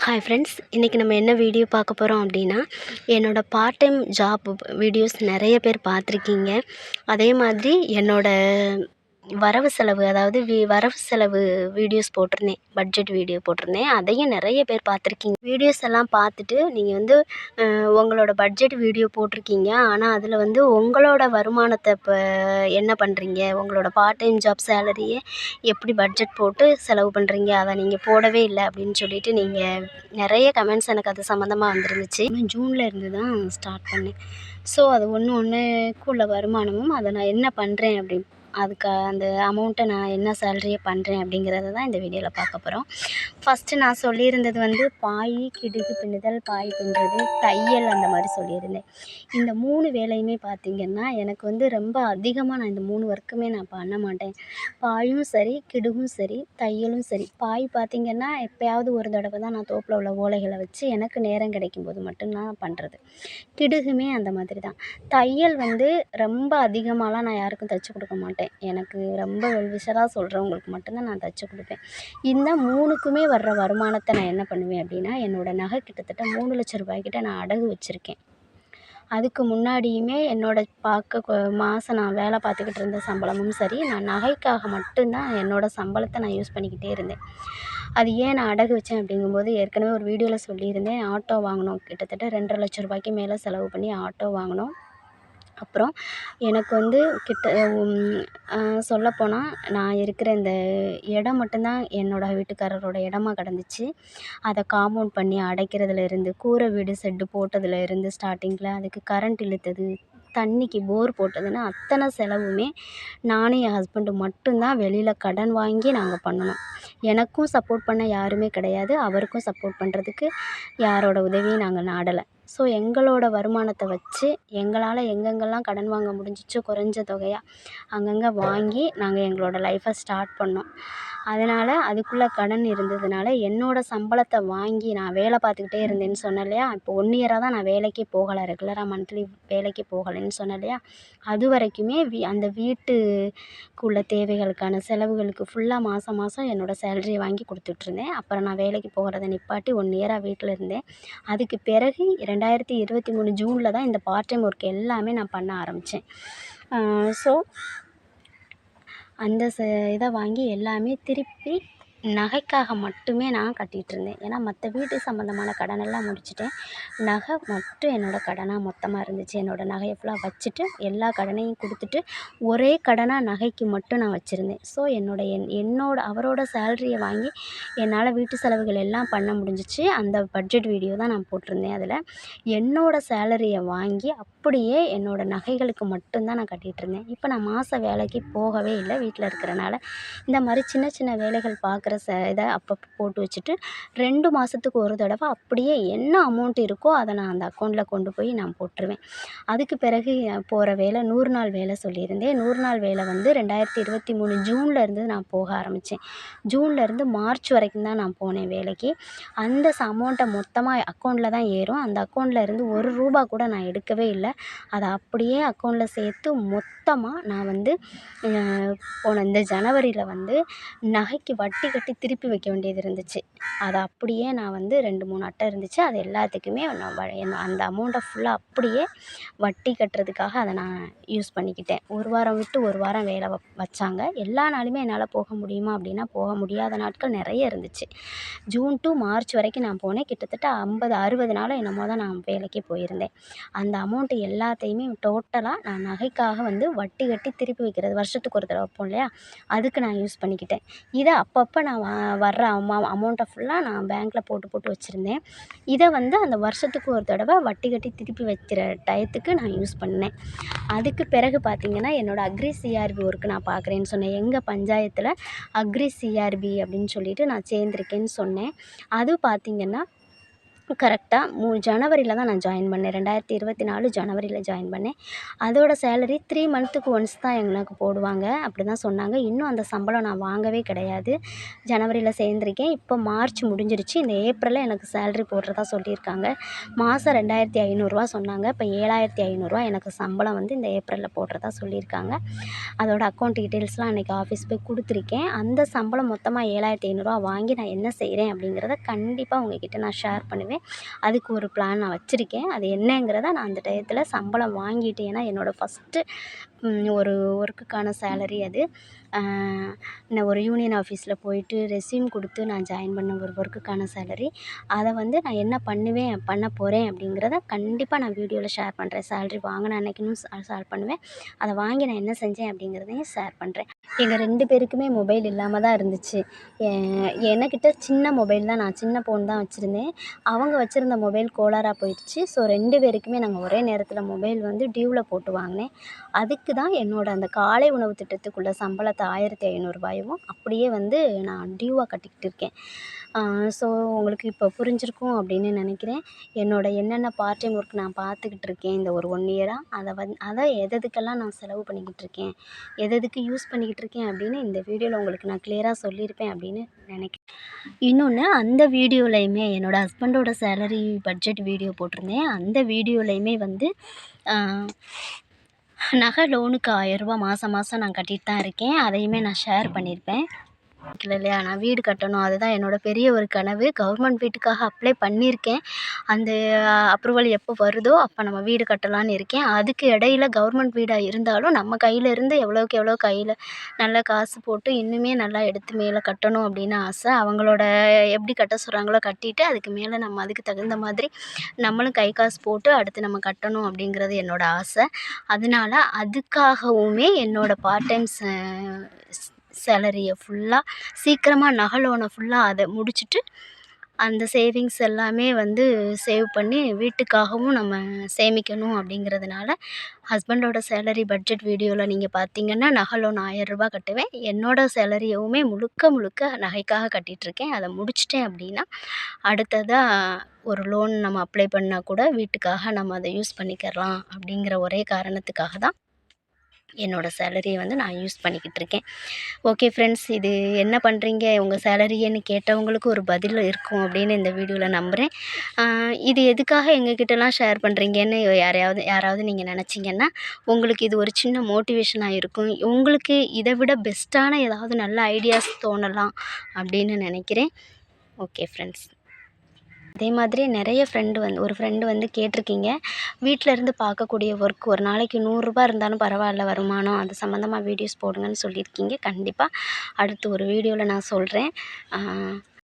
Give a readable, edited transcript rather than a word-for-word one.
Hi friends, இன்றைக்கி நம்ம என்ன வீடியோ பார்க்க போகிறோம் அப்படின்னா, என்னோடய பார்ட் டைம் ஜாப் வீடியோஸ் நிறைய பேர் பார்த்துருக்கீங்க. அதே மாதிரி என்னோடய வரவு செலவு, அதாவது வரவு செலவு வீடியோஸ் போட்டிருந்தேன், பட்ஜெட் வீடியோ போட்டிருந்தேன். அதையும் நிறைய பேர் பார்த்துருக்கீங்க. வீடியோஸ் எல்லாம் பார்த்துட்டு நீங்கள் வந்து உங்களோட பட்ஜெட் வீடியோ போட்டிருக்கீங்க. ஆனால் அதில் வந்து உங்களோட வருமானத்தை இப்போ என்ன பண்ணுறீங்க, உங்களோட பார்ட் டைம் ஜாப் சேலரியை எப்படி பட்ஜெட் போட்டு செலவு பண்ணுறீங்க, அதை நீங்கள் போடவே இல்லை அப்படின்னு சொல்லிட்டு நீங்கள் நிறைய கமெண்ட்ஸ் எனக்கு அது சம்மந்தமாக வந்துருந்துச்சு. ஜூனில் இருந்து தான் ஸ்டார்ட் பண்ணேன். ஸோ அது ஒன்றுக்குள்ள வருமானமும் அதை நான் என்ன பண்ணுறேன் அப்படின்னு அதுக்கு அந்த அமௌண்ட்டை நான் என்ன சேலரியை பண்ணுறேன் அப்படிங்கிறத தான் இந்த வீடியோவில் பார்க்க போகிறோம். ஃபஸ்ட்டு நான் சொல்லியிருந்தது வந்து பாய், கிடுகு பின்னுதல், பாய் பின்னுறது, தையல் அந்த மாதிரி சொல்லியிருந்தேன். இந்த 3 வேலையுமே பார்த்திங்கன்னா எனக்கு வந்து ரொம்ப அதிகமாக நான் இந்த 3 ஒர்க்குமே நான் பண்ண மாட்டேன். பாயும் சரி, கிடுகும் சரி, தையலும் சரி. பாய் பார்த்திங்கன்னா எப்போயாவது ஒரு தடவை தான் நான் தோப்பில் உள்ள ஓலைகளை வச்சு எனக்கு நேரம் கிடைக்கும்போது மட்டும்தான் பண்ணுறது. கிடுகுமே அந்த மாதிரி தான். தையல் வந்து ரொம்ப அதிகமாகலாம் நான் யாருக்கும் தைச்சி கொடுக்க மாட்டேன். எனக்கு ரொம்ப வெல்விஷராக சொல்கிறவங்களுக்கு மட்டும்தான் நான் தைச்சி கொடுப்பேன். இந்த 3க்குமே வர்ற வருமானத்தை நான் என்ன பண்ணுவேன் அப்படின்னா, என்னோடய நகை கிட்டத்தட்ட 3 லட்ச ரூபாய்க்கிட்ட நான் அடகு வச்சுருக்கேன். அதுக்கு முன்னாடியுமே மாதம் நான் வேலை பார்த்துக்கிட்டு இருந்த சம்பளமும் சரி, நான் நகைக்காக மட்டும்தான் என்னோடய சம்பளத்தை நான் யூஸ் பண்ணிக்கிட்டே இருந்தேன். அது ஏன் நான் அடகு வச்சேன் அப்படிங்கும்போது ஏற்கனவே ஒரு வீடியோவில் சொல்லியிருந்தேன். ஆட்டோ வாங்கினோம், கிட்டத்தட்ட 2.5 லட்ச ரூபாய்க்கு மேலே செலவு பண்ணி ஆட்டோ வாங்கினோம். அப்புறம் எனக்கு வந்து சொல்லப்போனால் நான் இருக்கிற இந்த இடம் மட்டும்தான் என்னோடய வீட்டுக்காரரோட இடமா கிடந்துச்சு. அதை காம்பவுண்ட் பண்ணி அடைக்கிறதுலேருந்து, கூரை வீடு செட்டு போட்டதுலேருந்து, ஸ்டார்டிங்கில் அதுக்கு கரண்ட் இழுத்தது, தண்ணிக்கு போர் போட்டதுன்னு அத்தனை செலவுமே நானும் என் ஹஸ்பண்டும் மட்டும்தான் வெளியில் கடன் வாங்கி நாங்கள் பண்ணினோம். எனக்கும் சப்போர்ட் பண்ண யாருமே கிடையாது. அவருக்கும் சப்போர்ட் பண்ணுறதுக்கு யாரோட உதவியும் நாங்கள் நாடலை. ஸோ எங்களோட வருமானத்தை வச்சு எங்களால் எங்கெங்கெல்லாம் கடன் வாங்க முடிஞ்சிச்சோ குறைஞ்ச தொகையாக அங்கங்கே வாங்கி நாங்கள் எங்களோட லைஃப்பை ஸ்டார்ட் பண்ணோம். அதனால் அதுக்குள்ளே கடன் இருந்ததுனால என்னோடய சம்பளத்தை வாங்கி நான் வேலை பார்த்துக்கிட்டே இருந்தேன்னு சொன்னேன் இல்லையா. இப்போ 1 இயராக தான் நான் வேலைக்கே போகலை, ரெகுலராக மந்த்லி வேலைக்கு போகலைன்னு சொன்னேன் இல்லையா. அது வரைக்குமே அந்த வீட்டுக்குள்ள தேவைகளுக்கான செலவுகளுக்கு ஃபுல்லாக மாதம் மாதம் என்னோடய சேலரியை வாங்கி கொடுத்துட்ருந்தேன். அப்புறம் நான் வேலைக்கு போகிறத நிப்பாட்டி 1 இயராக வீட்டில் இருந்தேன். அதுக்கு பிறகு 2023 ஜூனில் தான் இந்த பார்ட் டைம் ஒர்க் எல்லாமே நான் பண்ண ஆரம்பித்தேன். ஸோ அந்த இதை வாங்கி எல்லாமே திருப்பி நகைக்காக மட்டுமே நான் கட்டிகிட்ருந்தேன். ஏன்னா மற்ற வீட்டு சம்மந்தமான கடனெல்லாம் முடிச்சுட்டேன். நகை மட்டும் என்னோடய கடனாக மொத்தமாக இருந்துச்சு. என்னோடய நகையை ஃபுல்லாக வச்சுட்டு எல்லா கடனையும் கொடுத்துட்டு ஒரே கடனாக நகைக்கு மட்டும் நான் வச்சுருந்தேன். ஸோ அவரோட சேலரியை வாங்கி என்னால் வீட்டு செலவுகள் எல்லாம் பண்ண முடிஞ்சிச்சு. அந்த பட்ஜெட் வீடியோ தான் நான் போட்டிருந்தேன். அதில் என்னோடய சேலரியை வாங்கி அப்படியே என்னோடய நகைகளுக்கு மட்டும்தான் நான் கட்டிகிட்ருந்தேன். இப்போ நான் மாத வேலைக்கு போகவே இல்லை, வீட்டில் இருக்கிறனால இந்த மாதிரி சின்ன சின்ன வேலைகள் பார்க்குற இதை அப்பப்போ போட்டு வச்சுட்டு 2 மாதத்துக்கு ஒரு தடவை அப்படியே என்ன அமௌண்ட் இருக்கோ அதை நான் அந்த அக்கௌண்ட்டில் கொண்டு போய் நான் போட்டுருவேன். அதுக்கு பிறகு போகிற வேலை 100 நாள் வேலை சொல்லியிருந்தேன். 100 நாள் வேலை வந்து 2023 ஜூனில் இருந்து நான் போக ஆரம்பித்தேன். ஜூன்லேருந்து மார்ச் வரைக்கும் தான் நான் போனேன் வேலைக்கு. அந்த அமௌண்ட்டை மொத்தமாக அக்கௌண்ட்டில் தான் ஏறும். அந்த அக்கௌண்ட்டில் இருந்து ₹1 கூட நான் எடுக்கவே இல்லை. அதை அப்படியே அக்கௌண்ட்டில் சேர்த்து மொத்தமாக நான் வந்து போன இந்த ஜனவரியில் வந்து நகைக்கு வட்டி கட்டி திருப்பி வைக்க வேண்டியது இருந்துச்சு. அதை அப்படியே நான் வந்து 2, 3 அட்டை இருந்துச்சு. அது எல்லாத்துக்குமே நான் அந்த அமௌண்ட்டை ஃபுல்லாக அப்படியே வட்டி கட்டுறதுக்காக அதை நான் யூஸ் பண்ணிக்கிட்டேன். 1 வாரம் விட்டு 1 வாரம் வேலை வச்சாங்க. எல்லா நாளுமே என்னால் போக முடியுமா அப்படின்னா போக முடியாத நாட்கள் நிறைய இருந்துச்சு. ஜூன் டு மார்ச் வரைக்கும் நான் போனேன். கிட்டத்தட்ட 50, 60 நாள் என்னமோ தான் நான் வேலைக்கே போயிருந்தேன். அந்த அமௌண்ட்டு எல்லாத்தையுமே டோட்டலாக நான் நகைக்காக வந்து வட்டி கட்டி திருப்பி வைக்கிறது, வருஷத்துக்கு ஒரு தடவை வைப்போம் இல்லையா, அதுக்கு நான் யூஸ் பண்ணிக்கிட்டேன். இதை அப்பப்போ நான் வர்ற அமௌண்ட்டை ஃபுல்லாக நான் பேங்க்கில் போட்டு வச்சுருந்தேன். இதை வந்து அந்த வருஷத்துக்கு ஒரு தடவை வட்டி கட்டி திருப்பி வைக்கிற டயத்துக்கு நான் யூஸ் பண்ணேன். அதுக்கு பிறகு பார்த்திங்கன்னா என்னோடய அக்ரி சிஆர்பி ஒர்க்கு நான் பார்க்குறேன்னு சொன்னேன். எங்கள் பஞ்சாயத்தில் அக்ரி சிஆர்பி அப்படின்னு சொல்லிட்டு நான் சேர்ந்துருக்கேன்னு சொன்னேன். அது பார்த்திங்கன்னா கரெக்டாக ஜனவரியில் தான் நான் ஜாயின் பண்ணேன். 2024 ஜனவரியில் ஜாயின் பண்ணேன். அதோட சேலரி 3 மந்த்துக்கு ஒன்ஸ் தான் எனக்கு போடுவாங்க அப்படி தான் சொன்னாங்க. இன்னும் அந்த சம்பளம் நான் வாங்கவே கிடையாது. ஜனவரியில் சேர்ந்துருக்கேன். இப்போ மார்ச் முடிஞ்சிருச்சு. இந்த ஏப்ரலில் எனக்கு சேலரி போடுறதா சொல்லியிருக்காங்க. மாதம் 2500 சொன்னாங்க. இப்போ 7500 எனக்கு சம்பளம் வந்து இந்த ஏப்ரலில் போடுறதா சொல்லியிருக்காங்க. அதோட அக்கௌண்ட் டீட்டெயில்ஸ்லாம் அன்றைக்கி ஆஃபீஸ் போய் கொடுத்துருக்கேன். அந்த சம்பளம் மொத்தமாக 7500 வாங்கி நான் என்ன செய்கிறேன் அப்படிங்கிறத கண்டிப்பாக உங்ககிட்ட நான் ஷேர் பண்ணுவேன். அதுக்கு ஒரு பிளான் நான் வச்சுருக்கேன். அது என்னங்கிறத நான் அந்த டயத்தில் சம்பளம் வாங்கிட்டு, ஏன்னா என்னோடய ஃபஸ்ட்டு ஒரு ஒர்க்குக்கான சேலரி அது. நான் ஒரு யூனியன் ஆஃபீஸில் போயிட்டு ரெஸ்யூம் கொடுத்து நான் ஜாயின் பண்ண ஒரு ஒர்க்குக்கான சேலரி. அதை வந்து நான் என்ன பண்ண போகிறேன் அப்படிங்கிறத கண்டிப்பாக நான் வீடியோவில் ஷேர் பண்ணுறேன். சேலரி வாங்கின அன்னைக்குன்னு ஷேர் பண்ணுவேன். அதை வாங்கி நான் என்ன செஞ்சேன் அப்படிங்கிறதையும் ஷேர் பண்ணுறேன். எங்கள் 2 பேருக்குமே மொபைல் இல்லாமல் தான் இருந்துச்சு. எனக்கிட்ட சின்ன மொபைல் தான், நான் சின்ன ஃபோன் தான் வச்சுருந்தேன். அவங்க வச்சுருந்த மொபைல் கோளாறாக போயிடுச்சு. ஸோ 2 பேருக்குமே நாங்கள் ஒரே நேரத்தில் மொபைல் வந்து டியூவில் போட்டு வாங்கினேன். அதுக்கு தான் என்னோடய அந்த காலை உணவு திட்டத்துக்குள்ள சம்பளத்தை 1500 அப்படியே வந்து நான் டியூவாக கட்டிக்கிட்டு இருக்கேன். ஸோ உங்களுக்கு இப்போ புரிஞ்சிருக்கும் அப்படின்னு நினைக்கிறேன். என்னென்ன பார்ட் டைம் ஒர்க் நான் பார்த்துக்கிட்டு இருக்கேன் இந்த ஒரு 1 இயராக. அதை எதுக்கெல்லாம் நான் செலவு பண்ணிக்கிட்டு இருக்கேன், எதுக்கு யூஸ் பண்ணிக்கிட்டு இருக்கேன் அப்படின்னு இந்த வீடியோவில் உங்களுக்கு நான் கிளியராக சொல்லியிருப்பேன் அப்படின்னு நினைக்கிறேன். இன்னொன்று, அந்த வீடியோலையுமே என்னோடய ஹஸ்பண்டோட சேலரி பட்ஜெட் வீடியோ போட்டிருந்தேன். அந்த வீடியோலையுமே வந்து நகை லோனுக்கு 1000 மாதம் நான் கட்டிகிட்டு தான் இருக்கேன். அதையுமே நான் ஷேர் பண்ணியிருப்பேன். இல்லையா, நான் வீடு கட்டணும், அதுதான் என்னோடய பெரிய ஒரு கனவு. கவர்மெண்ட் வீட்டுக்காக அப்ளை பண்ணியிருக்கேன். அந்த அப்ரூவல் எப்போ வருதோ அப்போ நம்ம வீடு கட்டலான்னு இருக்கேன். அதுக்கு இடையில கவர்மெண்ட் வீடாக இருந்தாலும் நம்ம கையில் இருந்து எவ்வளோக்கு எவ்வளோ கையில் நல்லா காசு போட்டு இன்னுமே நல்லா எடுத்து மேலே கட்டணும் அப்படின்னு ஆசை. அவங்களோட எப்படி கட்ட சொல்கிறாங்களோ கட்டிட்டு அதுக்கு மேலே நம்ம அதுக்கு தகுந்த மாதிரி நம்மளும் கை காசு போட்டு அடுத்து நம்ம கட்டணும் அப்படிங்கிறது என்னோடய ஆசை. அதனால அதுக்காகவுமே என்னோடய பார்ட் டைம் சேலரியை ஃபுல்லாக சீக்கிரமாக நகை லோனை ஃபுல்லாக அதை முடிச்சுட்டு அந்த சேவிங்ஸ் எல்லாமே வந்து சேவ் பண்ணி வீட்டுக்காகவும் நம்ம சேமிக்கணும் அப்படிங்கிறதுனால ஹஸ்பண்டோட சேலரி பட்ஜெட் வீடியோவில் நீங்கள் பார்த்தீங்கன்னா நகை லோன் 1000 கட்டுவேன். என்னோடய சேலரியவுமே முழுக்க நகைக்காக கட்டிகிட்ருக்கேன். அதை முடிச்சிட்டேன் அப்படின்னா அடுத்ததாக ஒரு லோன் நம்ம அப்ளை பண்ணால் கூட வீட்டுக்காக நம்ம அதை யூஸ் பண்ணிக்கிறலாம் அப்படிங்கிற ஒரே காரணத்துக்காக தான் என்னோடய சேலரியை வந்து நான் யூஸ் பண்ணிக்கிட்டு இருக்கேன். ஓகே ஃப்ரெண்ட்ஸ், இது என்ன பண்ணுறீங்க உங்கள் சேலரியன்னு கேட்டவங்களுக்கு ஒரு பதில் இருக்கும் அப்படின்னு இந்த வீடியோவில் நம்புகிறேன். இது எதுக்காக எங்ககிட்டலாம் ஷேர் பண்ணுறீங்கன்னு யாராவது நீங்கள் நினச்சிங்கன்னா உங்களுக்கு இது ஒரு சின்ன மோட்டிவேஷனாக இருக்கும். உங்களுக்கு இதை விட பெஸ்ட்டான ஏதாவது நல்ல ஐடியாஸ் தோணலாம் அப்படின்னு நினைக்கிறேன். ஓகே ஃப்ரெண்ட்ஸ், அதே மாதிரி நிறைய ஒரு ஃப்ரெண்டு வந்து கேட்டிருக்கீங்க, வீட்டில் இருந்து பார்க்கக்கூடிய ஒர்க் ஒரு நாளைக்கு 100 இருந்தாலும் பரவாயில்ல வருமானம், அது சம்மந்தமாக வீடியோஸ் போடுங்கன்னு சொல்லியிருக்கீங்க. கண்டிப்பாக அடுத்து ஒரு வீடியோவில் நான் சொல்கிறேன்.